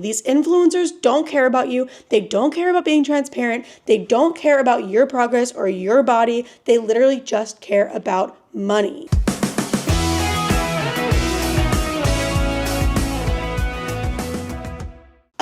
These influencers don't care about you. They don't care about being transparent. They don't care about your progress or your body. They literally just care about money.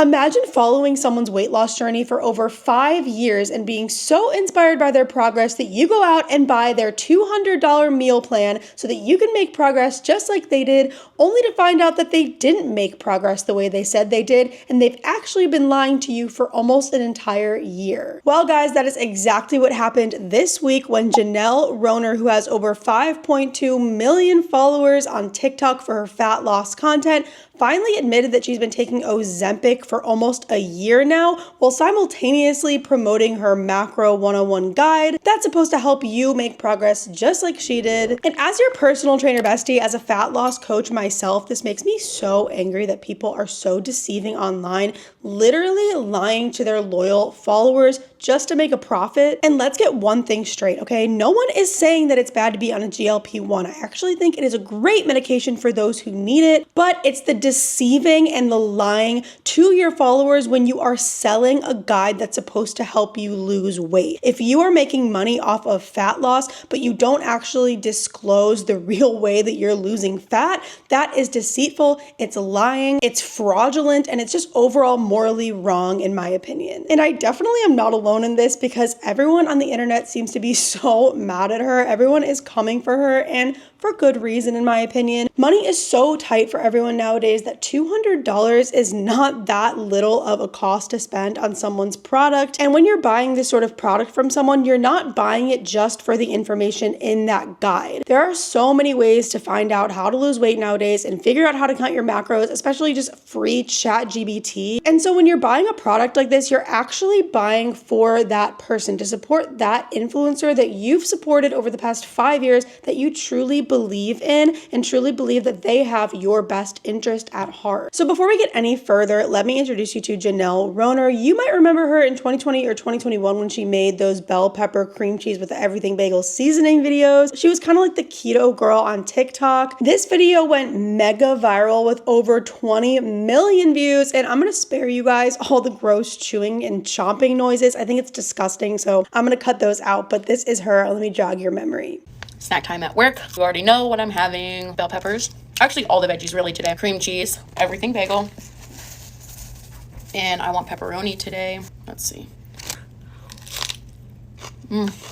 Imagine following someone's weight loss journey for over 5 years and being so inspired by their progress that you go out and buy their $200 meal plan so that you can make progress just like they did, only to find out that they didn't make progress the way they said they did, and they've actually been lying to you for almost an entire year. Well, guys, that is exactly what happened this week when Janelle Rohner, who has over 5.2 million followers on TikTok for her fat loss content, finally admitted that she's been taking Ozempic for almost a year now, while simultaneously promoting her Macro 101 guide that's supposed to help you make progress just like she did. And as your personal trainer bestie, as a fat loss coach myself, this makes me so angry that people are so deceiving online, literally lying to their loyal followers just to make a profit. And let's get one thing straight, okay? No one is saying that it's bad to be on a GLP-1. I actually think it is a great medication for those who need it, but it's the deceiving and the lying to your followers when you are selling a guide that's supposed to help you lose weight. If you are making money off of fat loss, but you don't actually disclose the real way that you're losing fat, that is deceitful, it's lying, it's fraudulent, and it's just overall morally wrong in my opinion. And I definitely am not alone in this because everyone on the internet seems to be so mad at her. Everyone is coming for her, and for good reason in my opinion. Money is so tight for everyone nowadays that $200 is not that little of a cost to spend on someone's product. And when you're buying this sort of product from someone, you're not buying it just for the information in that guide. There are so many ways to find out how to lose weight nowadays and figure out how to count your macros, especially just free ChatGPT. And so when you're buying a product like this, you're actually buying for that person, to support that influencer that you've supported over the past 5 years, that you truly believe in and truly believe that they have your best interest at heart. So before we get any further, let me introduce you to Janelle Rohner. You might remember her in 2020 or 2021 when she made those bell pepper cream cheese with the everything bagel seasoning videos. She was kind of like the keto girl on TikTok. This video went mega viral with over 20 million views, and I'm gonna spare you guys all the gross chewing and chomping noises. I think it's disgusting, so I'm gonna cut those out, but this is her. Let me jog your memory. Snack time at work. You already know what I'm having. Bell peppers. Actually, all the veggies really today. Cream cheese, everything bagel. And I want pepperoni today. Let's see.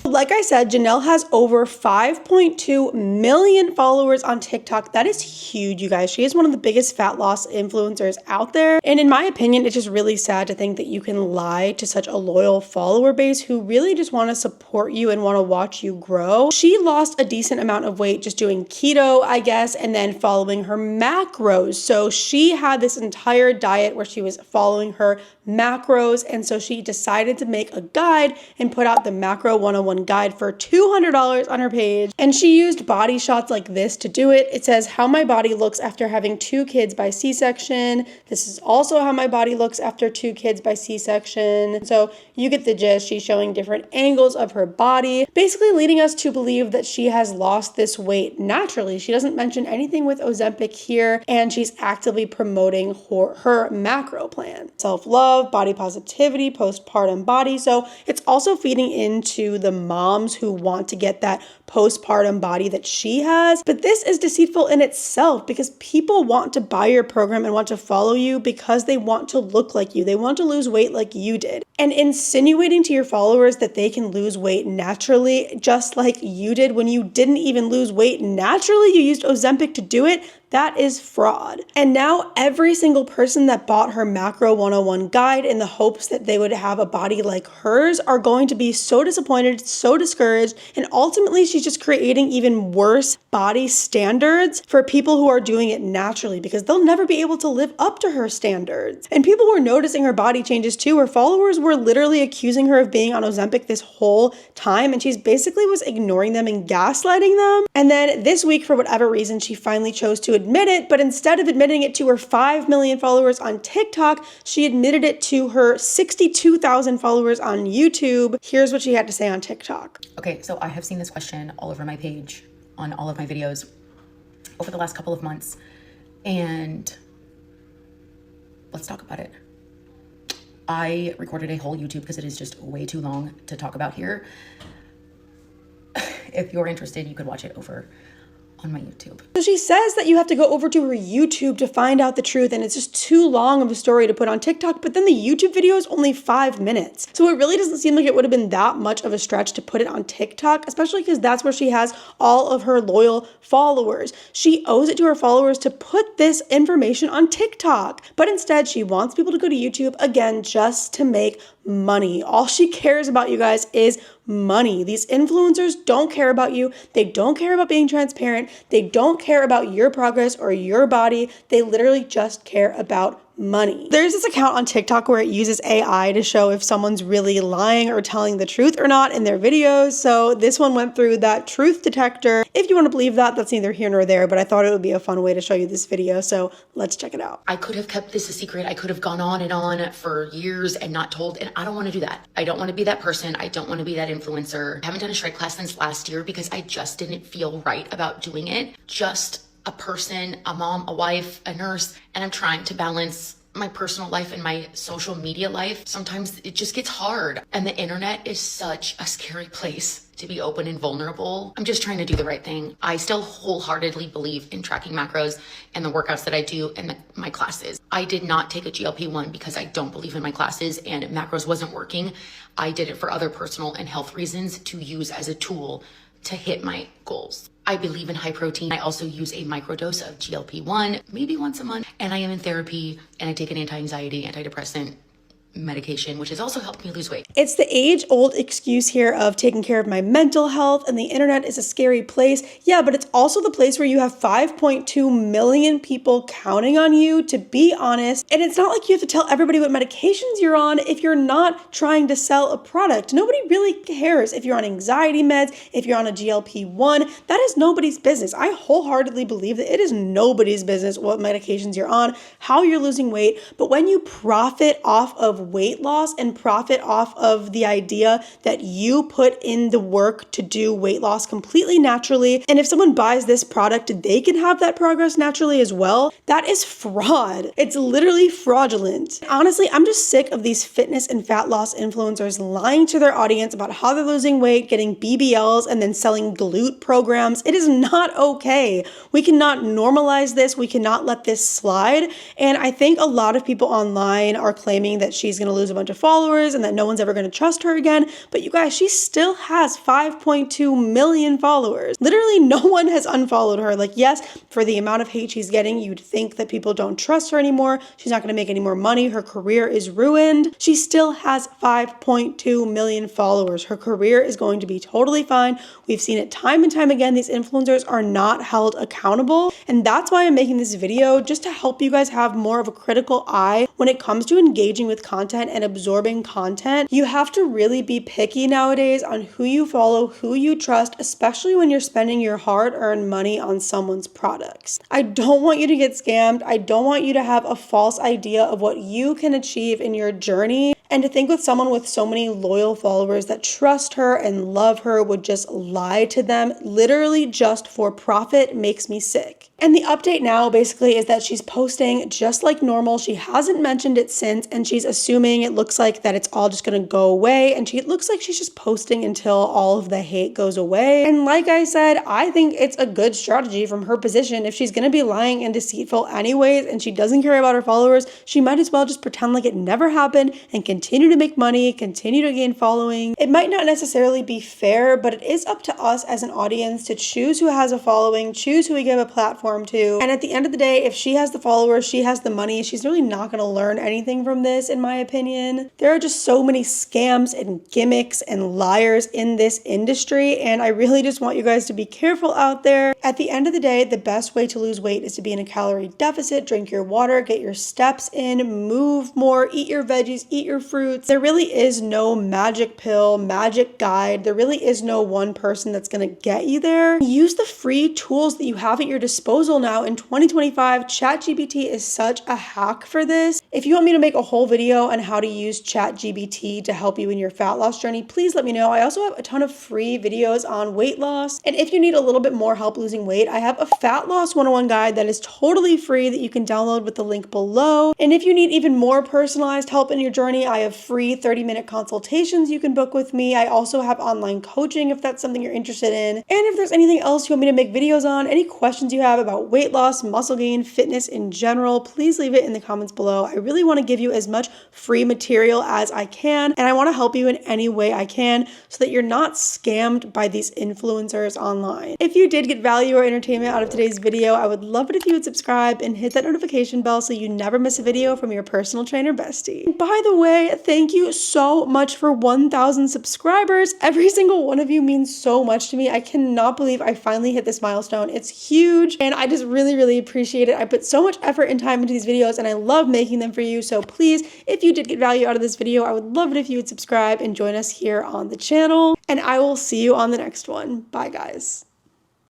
Like I said, Janelle has over 5.2 million followers on TikTok. That is huge, you guys. She is one of the biggest fat loss influencers out there. And in my opinion, it's just really sad to think that you can lie to such a loyal follower base who really just want to support you and want to watch you grow. She lost a decent amount of weight just doing keto, I guess, and then following her macros. So she had this entire diet where she was following her macros, and so she decided to make a guide and put out the Macro 101 guide for $200 on her page. And she used body shots like this to do it. It says how my body looks after having 2 kids by C-section. This is also how my body looks after 2 kids by C-section. So you get the gist. She's showing different angles of her body, basically leading us to believe that she has lost this weight naturally. She doesn't mention anything with Ozempic here, and she's actively promoting her macro plan. Self-love, body positivity, postpartum body. So it's also feeding into the moms who want to get that postpartum body that she has. But this is deceitful in itself because people want to buy your program and want to follow you because they want to look like you. They want to lose weight like you did. And insinuating to your followers that they can lose weight naturally, just like you did when you didn't even lose weight naturally, you used Ozempic to do it, that is fraud. And now every single person that bought her Macro 101 guide in the hopes that they would have a body like hers are going to be so disappointed, so discouraged, and ultimately she's just creating even worse body standards for people who are doing it naturally because they'll never be able to live up to her standards. And people were noticing her body changes too. Her followers were literally accusing her of being on Ozempic this whole time, and she's basically was ignoring them and gaslighting them. And then this week, for whatever reason, she finally chose to admit it, but instead of admitting it to her 5 million followers on TikTok, she admitted it to her 62,000 followers on YouTube. Here's what she had to say on TikTok. Okay, so I have seen this question all over my page, on all of my videos over the last couple of months. And let's talk about it. I recorded a whole YouTube because it is just way too long to talk about here. If you're interested, you could watch it over on my YouTube. So she says that you have to go over to her YouTube to find out the truth, and it's just too long of a story to put on TikTok, but then the YouTube video is only 5 minutes. So it really doesn't seem like it would have been that much of a stretch to put it on TikTok, especially because that's where she has all of her loyal followers. She owes it to her followers to put this information on TikTok, but instead she wants people to go to YouTube, again, just to make money. All she cares about, you guys, is money. These influencers don't care about you. They don't care about being transparent. They don't care about your progress or your body. They literally just care about money. There's this account on TikTok where it uses AI to show if someone's really lying or telling the truth or not in their videos. So this one went through that truth detector. If you want to believe that, that's neither here nor there, but I thought it would be a fun way to show you this video. So let's check it out. I could have kept this a secret. I could have gone on and on for years and not told, and I don't want to do that. I don't want to be that person. I don't want to be that influencer. I haven't done a shred class since last year because I just didn't feel right about doing it. Just a person, a mom, a wife, a nurse, and I'm trying to balance my personal life and my social media life. Sometimes it just gets hard, and the internet is such a scary place to be open and vulnerable. I'm just trying to do the right thing. I still wholeheartedly believe in tracking macros and the workouts that I do in my classes. I did not take a GLP-1 because I don't believe in my classes and macros wasn't working. I did it for other personal and health reasons to use as a tool to hit my goals. I believe in high protein. I also use a microdose of GLP-1, maybe once a month, and I am in therapy and I take an anti-anxiety, antidepressant medication, which has also helped me lose weight. It's the age-old excuse here of taking care of my mental health, and the internet is a scary place. Yeah, but it's also the place where you have 5.2 million people counting on you to be honest. And it's not like you have to tell everybody what medications you're on if you're not trying to sell a product. Nobody really cares if you're on anxiety meds, if you're on a GLP-1. That is nobody's business. I wholeheartedly believe that it is nobody's business what medications you're on, how you're losing weight. But when you profit off of weight loss and profit off of the idea that you put in the work to do weight loss completely naturally, and if someone buys this product, they can have that progress naturally as well, that is fraud. It's literally fraudulent. Honestly, I'm just sick of these fitness and fat loss influencers lying to their audience about how they're losing weight, getting BBLs, and then selling glute programs. It is not okay. We cannot normalize this. We cannot let this slide. And I think a lot of people online are claiming that she's going to lose a bunch of followers and that no one's ever going to trust her again. But you guys, she still has 5.2 million followers. Literally no one has unfollowed her. Like, yes, for the amount of hate she's getting, you'd think that people don't trust her anymore. She's not going to make any more money. Her career is ruined. She still has 5.2 million followers. Her career is going to be totally fine. We've seen it time and time again. These influencers are not held accountable. And that's why I'm making this video, just to help you guys have more of a critical eye when it comes to engaging with content and absorbing content. You have to really be picky nowadays on who you follow, who you trust, especially when you're spending your hard-earned money on someone's products. I don't want you to get scammed. I don't want you to have a false idea of what you can achieve in your journey. And to think with someone with so many loyal followers that trust her and love her would just lie to them, literally just for profit, makes me sick. And the update now basically is that she's posting just like normal. She hasn't mentioned it since, and she's assuming it looks like that it's all just gonna go away. And it looks like she's just posting until all of the hate goes away. And like I said, I think it's a good strategy from her position. If she's gonna be lying and deceitful anyways, and she doesn't care about her followers, she might as well just pretend like it never happened and continue to make money, continue to gain following. It might not necessarily be fair, but it is up to us as an audience to choose who has a following, choose who we give a platform to. And at the end of the day, if she has the followers, she has the money, she's really not going to learn anything from this, in my opinion. There are just so many scams and gimmicks and liars in this industry, and I really just want you guys to be careful out there. At the end of the day, the best way to lose weight is to be in a calorie deficit, drink your water, get your steps in, move more, eat your veggies, eat your superfruits. There really is no magic pill, magic guide. There really is no one person that's gonna get you there. Use the free tools that you have at your disposal now in 2025. ChatGPT is such a hack for this. If you want me to make a whole video on how to use ChatGPT to help you in your fat loss journey, please let me know. I also have a ton of free videos on weight loss. And if you need a little bit more help losing weight, I have a fat loss 101 guide that is totally free that you can download with the link below. And if you need even more personalized help in your journey, I have free 30-minute consultations you can book with me. I also have online coaching if that's something you're interested in. And if there's anything else you want me to make videos on, any questions you have about weight loss, muscle gain, fitness in general, please leave it in the comments below. I really want to give you as much free material as I can, and I want to help you in any way I can so that you're not scammed by these influencers online. If you did get value or entertainment out of today's video, I would love it if you would subscribe and hit that notification bell so you never miss a video from your personal trainer bestie. And by the way, thank you so much for 1,000 subscribers. Every single one of you means so much to me. I cannot believe I finally hit this milestone. It's huge, and I just really appreciate it. I put so much effort and time into these videos, and I love making them for you. So please, if you did get value out of this video, I would love it if you would subscribe and join us here on the channel, and I will see you on the next one. Bye, guys.